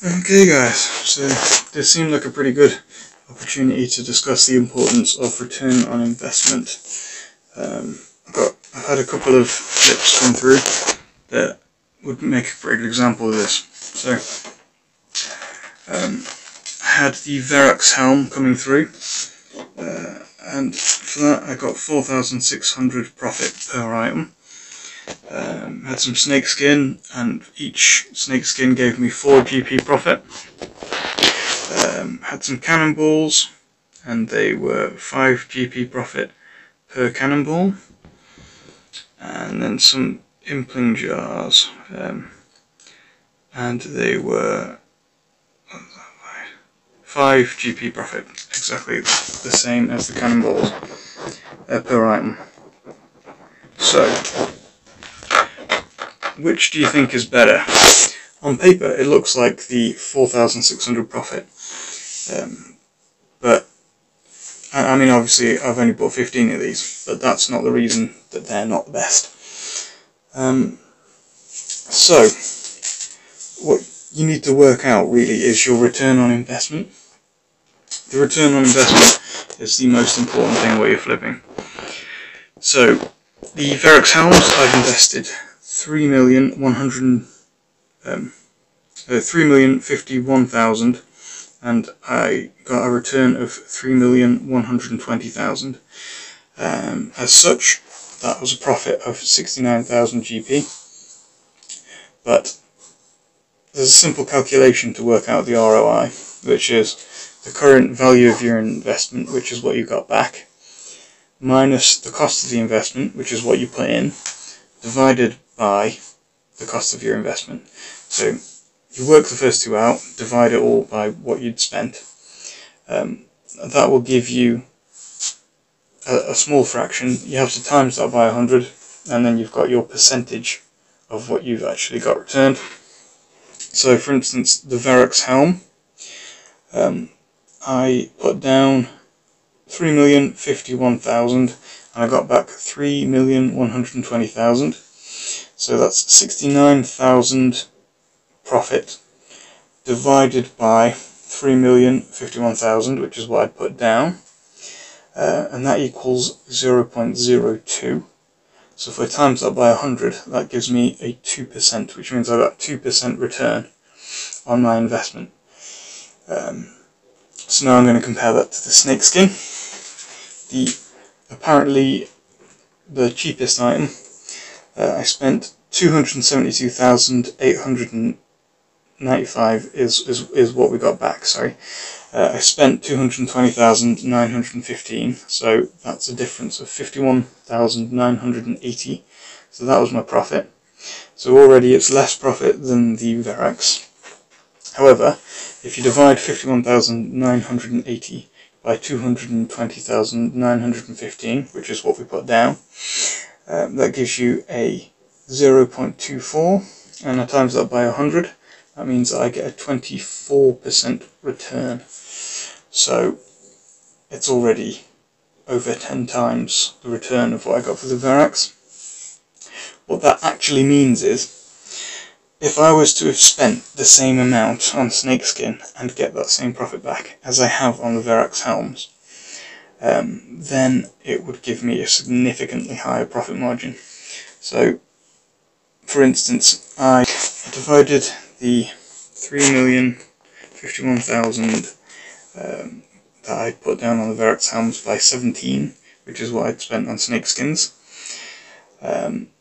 Okay guys, so this seemed like a pretty good opportunity to discuss the importance of return on investment. I've had a couple of clips come through that would make a great example of this. So I had the Verax helm coming through, and for that I got 4,600 profit per item. Had some snakeskin, and each snakeskin gave me 4 GP profit. Had some cannonballs, and they were 5 GP profit per cannonball. And then some impling jars, and they were 5 GP profit, exactly the same as the cannonballs per item. So, which do you think is better? On paper it looks like the 4,600 profit, but I mean obviously I've only bought 15 of these, but that's not the reason that they're not the best. So what you need to work out really is your return on investment. The return on investment is the most important thing while you're flipping. So the Verax helms, I've invested 3,051,000, and I got a return of 3,120,000. As such, that was a profit of 69,000 GP. But there's a simple calculation to work out the ROI, which is the current value of your investment, which is what you got back, minus the cost of the investment, which is what you put in, divided by the cost of your investment. So you work the first two out, divide it all by what you'd spent. That will give you a small fraction. You have to times that by 100, and then you've got your percentage of what you've actually got returned. So for instance, the Verax helm, I put down 3,051,000 and I got back 3,120,000. So that's 69,000 profit divided by 3,051,000, which is what I'd put down, and that equals 0.02. So if I times that by 100, that gives me a 2%, which means I got 2% return on my investment. So now I'm going to compare that to the snakeskin. Apparently the cheapest item, I spent 272,895 is what we got back, sorry. I spent 220,915, so that's a difference of 51,980, so that was my profit. So already it's less profit than the Verax. However, if you divide 51,980 by 220,915, which is what we put down, that gives you a 0.24, and I times that by 100, that means that I get a 24% return. So it's already over 10 times the return of what I got for the Verax. What that actually means is, if I was to have spent the same amount on snakeskin and get that same profit back as I have on the Verax helms, then it would give me a significantly higher profit margin. So, for instance, I divided the 3,051,000 that I put down on the Verax helms by 17, which is what I'd spent on snakeskins,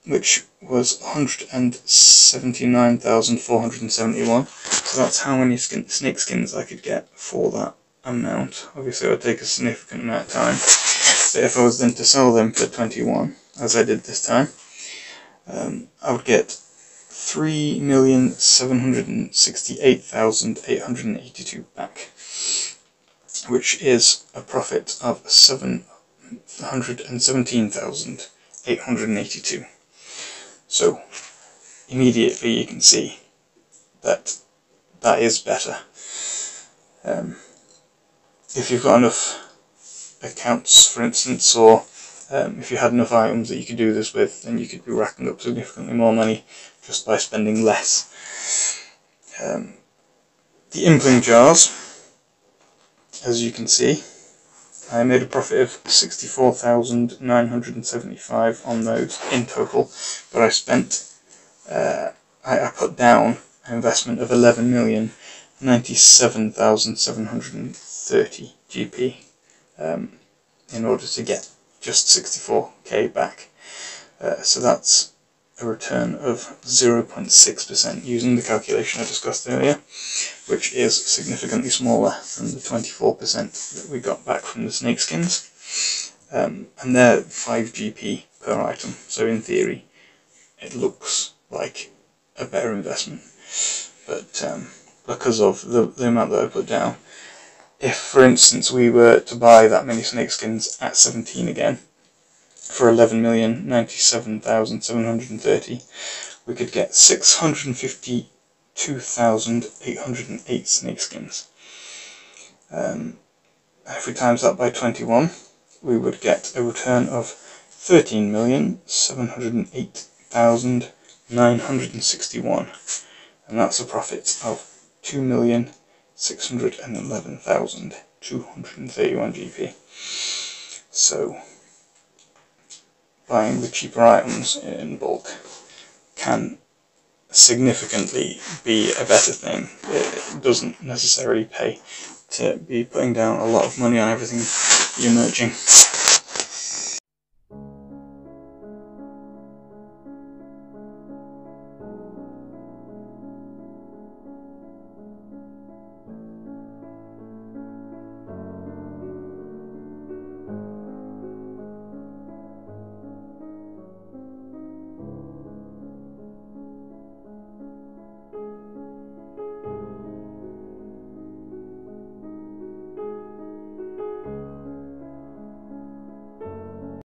which was 179,471. So that's how many snakeskins I could get for that amount. Obviously it would take a significant amount of time, but if I was then to sell them for 21, as I did this time, I would get 3,768,882 back, which is a profit of 717,882. So immediately you can see that that is better. If you've got enough accounts, for instance, or if you had enough items that you could do this with, then you could be racking up significantly more money just by spending less. The impling jars, as you can see, I made a profit of 64,975 on those in total, but I spent, I put down an investment of 11,097,730 GP in order to get just 64k back. So that's a return of 0.6% using the calculation I discussed earlier, which is significantly smaller than the 24% that we got back from the snake skins. And they're 5 GP per item, so in theory it looks like a better investment. But because of the amount that I put down, if for instance we were to buy that many snake skins at 17 again, for 11,097,730, we could get 652,808 snake skins. If we times that by 21, we would get a return of 13,708,961, and that's a profit of 2,611,231 GP. So buying the cheaper items in bulk can significantly be a better thing. It doesn't necessarily pay to be putting down a lot of money on everything you're merging.